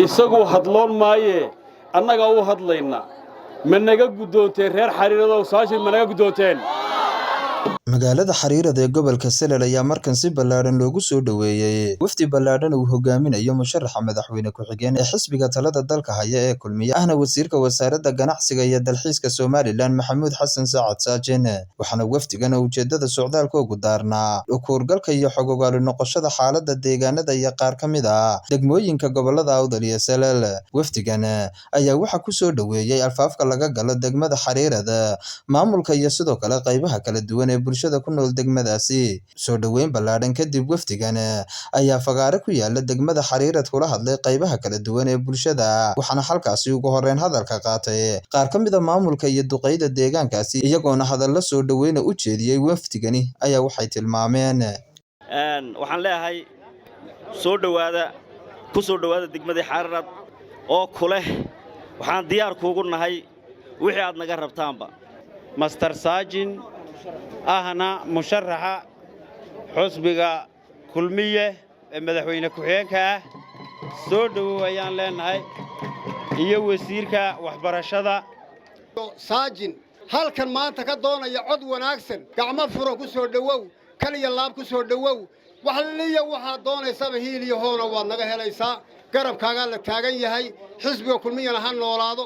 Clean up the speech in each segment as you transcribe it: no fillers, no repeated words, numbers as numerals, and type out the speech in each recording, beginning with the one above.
isagu hadloon maaye annaga u hadlayna ma naga guddoonteen reer xariirada oo saashin ma naga guddoonteen magaalada xariirada ee gobolka Salal ayaa markan si ballaaran loogu soo dhaweeyay wafdi ballaaran uu hogaaminayo musharaxa madaxweyne ku-xigeen ee xisbiga talada dalka haya ee kulmiye ahna wasiirka wasaaradda ganacsiga iyo dalxiiska Soomaaliland Maxamuud Xasan Saacad Saajin waxaana wafdigan ujeedada socdaalka ugu daarnaa ukurgalka iyo xogogaal noqoshada xaaladda deegaanada iyo qaar ka mid ah degmooyinka gobolada Awdal iyo Salal wafdigan ayaa waxa ku soo dhaweeyay alfaafka laga galo degmada xariirada maamulka iyo sidoo kale qaybaha kala duwan ee bulshada ku nool degmadaasi soo dhaweyn ballaaran kadib wafdigan ayaa fagaare ku yaala degmada xariirad kula hadlay qaybaha kala duwan ee bulshada waxaana halkaasi ugu horreyn hadalka qaatay qaar ka mid ah maamulka iyo duqeyda deegaankaasi iyagoona hadallo soo dhaweyn u jeediyay wafdigani ayaa waxay tilmaameen waxaan leeyahay ku soo dhawaada degmada xariirad oo kule waxaan diyaar kuugu nahay wixii aad naga rabtaanba Master Saajin ahna musharaxa xusbiga kulmiye ee madaxweyne ku-xigeenka soo dhaweeyaan leenahay iyo wasiirka waxbarashada Saajin halkan maanta ka doonaya cod wanaagsan gacmo furan ku soo dhawow kaliya laab ku soo dhawow waxa doonaysa hiil iyo hoona waad naga helaysaa garabkaaga la taagan yahay xisbiga kulmiyana ha noolaado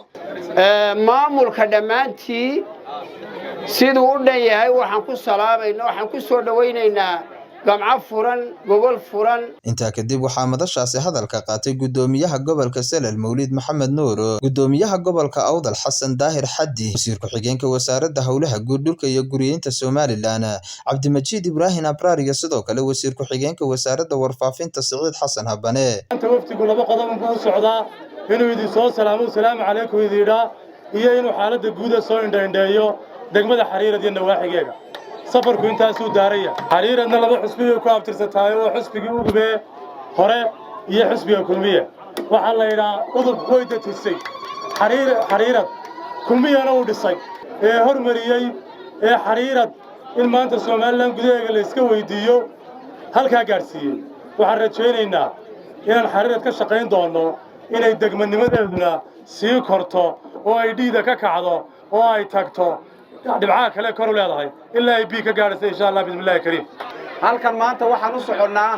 maamulka dhamaantii sidoo u dhan yahay waxaan ku salaamayno waxaan ku soo dhaweynaynaa gamca furan gobol furan inta kadib waxaa madashaasi hadalka qaatay gudoomiyaha gobolka Salal Mawlid Maxamed Nuur gudoomiyaha gobolka Awdal Xasan Daahir Xaddi wasiir ku-xigeenka wasaaradda hawlaha guud dhulka iyo guriyeynta Soomaaliland Cabdimajiid Ibraahin Abraar iyo sidoo kale wasiir ku-xigeenka wasaaradda warfaafinta Saciid Xasan Habane inta waftigu laba qodob ku socdaa inuu idin soo salaamu calaykum idinda iyo inuu xaaladda guud soo indheeyo degmada xariirad iyo nawaaxigeega safarku intaas uu daaraya xariiradna laba xusbiga ku abtirsatay oo xusbigii ugu hore iyo xusbiga kulmiye waxa la yiraahdaa udub weyda tusay xariirad kulmiyana uu dhisay ee hormariyay ee xariirad in maanta Soomaaliland gudaheega la iska weydiiyo halka gaarsiiyay waxaan rajaynaynaa inaan xariirad ka shaqeyn doono inay degmanimadeeduna sii korto oo ay dhiida ka kacdo oo ay tagto dhibcaha kale kor u leedahay ilaa ay bi ka gaarayso insha Allah bismillaah kariim halkan maanta waxaan u soconaa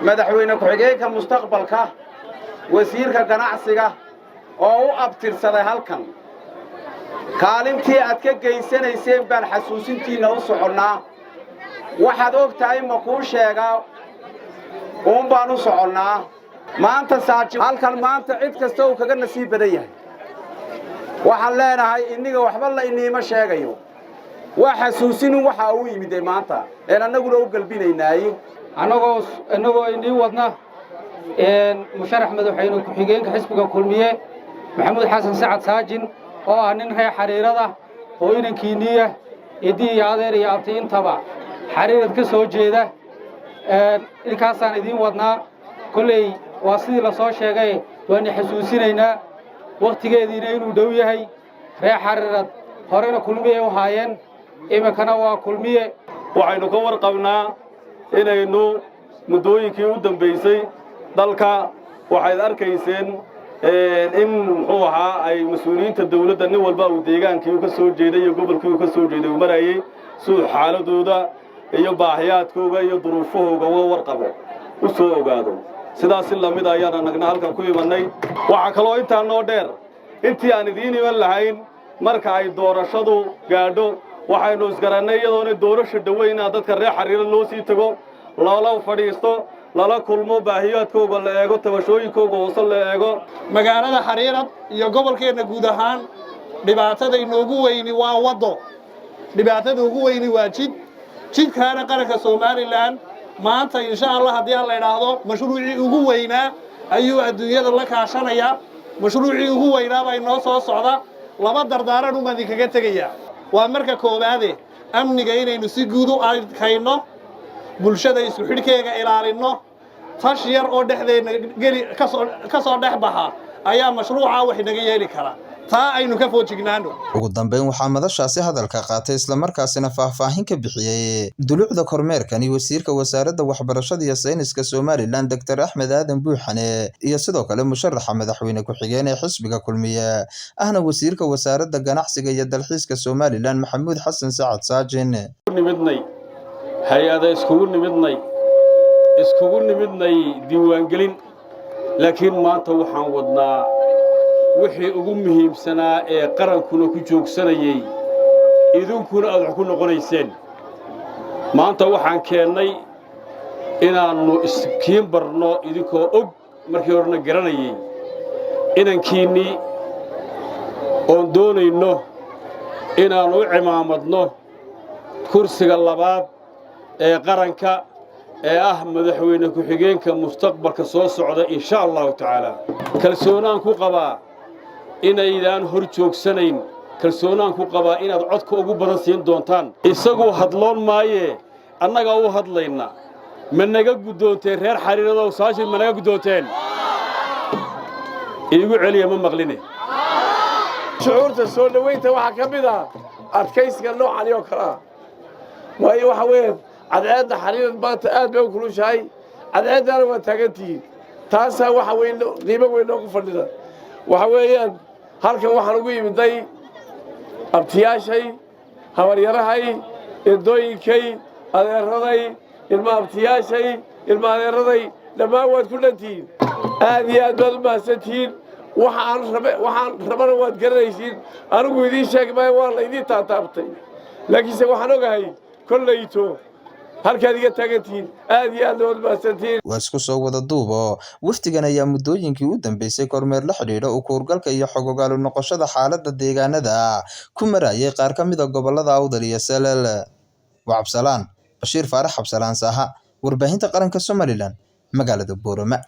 madaxweyne ku-xigeenka mustaqbalka wasiirka ganacsiga oo u abtirsaday halkan kaalintii aad ka geysanayseen baan xasuusintiina u soconaa waxaad ogtahay ma kuu sheegaa baan u soconaa maanta Saajin halkan maanta cid kasta uu kaga nasiib badan yahay waxaan leenahay iniga waxba la iniima sheegayo waxa xasuusinu waxa uu yimid maanta anaguna u galbinaynay anagoo inii wadna musharax madaxweyne ku-xigeenka xisbiga kulmiye Maxamuud Xasan Saacad Saajin oo ah nin reer xariirada oo inankiiniya idii adeer iyo abti intaba xariirad ka soo jeeda ilkaasaan idin wadnaa kulay waa sidii la soo sheegay waan xasuusinaynaa waqtigeediina inuu dhow yahay reer xariirad horena kulmiye u haayeen imikana waa kulmiye waxaynu ka warqabnaa inaynu muddooyinkii u dambeysay dalka waxaad arkayseen in muxuu ahaa ay mas'uuliyiinta dawladda nin walba uu deegaankii ka soo jeeday iyo gobolkii uu ka soo jeeday uu marayay suu xaaladooda iyo baahiyaadkooda iyo duruufahooda oo warqabo u soo ogaado sidaas la mid ayaan anagna halkan ku imanay waxa kale oo inta noo dheer intii aan idiin iman lahayn marka ay doorashadu gaadho waxaynu isgaranay iyadoo doorasho dhaweyn dadka reer xariirad loo sii tago loola fadhiisto lala kulmo baahiyaadkooda la eego tabashooyinkooda hoose la eego magaalada xariirad iyo gobolkeena guud ahaan dhibaatada inoogu weyni waa wado dhibaatada ugu weyni waa jidkaana qaranka Soomaaliland maanta insha Allah hadii la yiraahdo mashruuci ugu weynaa ayuu adduunyada la kaashanaya mashruuci ugu weynaa bay noo soo socda laba dardaaran uma kaga tagaya waa marka koobaade amniga inaynu si guud u arkayno bulshada isku xidhkeega ilaalino tash yar oo dhexdeena gali ka soo dhex baxa ayaa mashruuca wax naga yeeli kara taa aynu ka foojignaano. ugu dambeyn waxaa madashaasi hadalka qaatay isla markaasina faahfaahin ka bixiyay dulucda kormeerkani wasiirka wasaaradda waxbarashada iyo sayniska Somaliland Dr. Axmed Aadan Buuxane iyo sidoo kale musharaxa madaxweyne ku-xigeen ee xisbiga kulmiye ahna wasiirka wasaaradda ganacsiga iyo dalxiiska Somaliland Maxamuud Xasan Sacad Saajin. nimidnay hay'ada iskugu nimidnay diiwaangelin laakiin maanta waxaan wadnaa wixii ugu muhiimsanaa ee qarankuna ku joogsanayay idinkuna aad wax ku noqonayseen maanta waxaan keennay inaannu iskiin barno idinkoo og markii horena garanayay inankiinnii oon doonayno inaannu u cimaamadno kursiga labaad ee qaranka ee ah madaxweyne ku-xigeenka mustaqbalka soo socda insha allahu tacaala kalsoonaan ku qabaa inaydaan hor joogsanayn kalsoonaan ku qabaa inaad codka ugu badan siin doontaan isagu hadloon maaye annaga u hadlayna ma naga guddoonteen reer xariiradow saashin ma naga guddoonteen iigu celiya ma maqline shucuurta soo dhoweynta waxaa ka mid ah adkaysiga noocan oo kale ah waayo waxa weeye cadceedda xariirad maanta aad bay u kulushahay cadceeddaana waa taagantihiin taasaa waxa weyn qiimo weyn noogu fadhida waxa weeyaan halkan waxaan ugu yimiday abtiyaashay habaryarahay eedooyinkay adeeraday ilma abtiyaashay ilma adeeraday dhammaan waad ku dhantihiin aad iyo aad baad u mahadsantihiin waxaan rabana waad garanaysiin anigu idiin sheegi maayo waa la idiin taataabtay laakiinse waxaan ogahay kollayto halkaad iga taagantihiin aad iyo aad waad mahadsantihiin. waa isku soo wada duubo wafdigan ayaa muddooyinkii u dambeysay kormeer la xidhiidha u kuurgalka iyo xogogaalu noqoshada xaaladda deegaanada ku marayay qaar ka mid a gobollada Awdal iyo Salal. waa Cabsalaan Bashiir Faarax Cabsalaan Saaha warbaahinta qaranka Somaliland magaalada Boorama.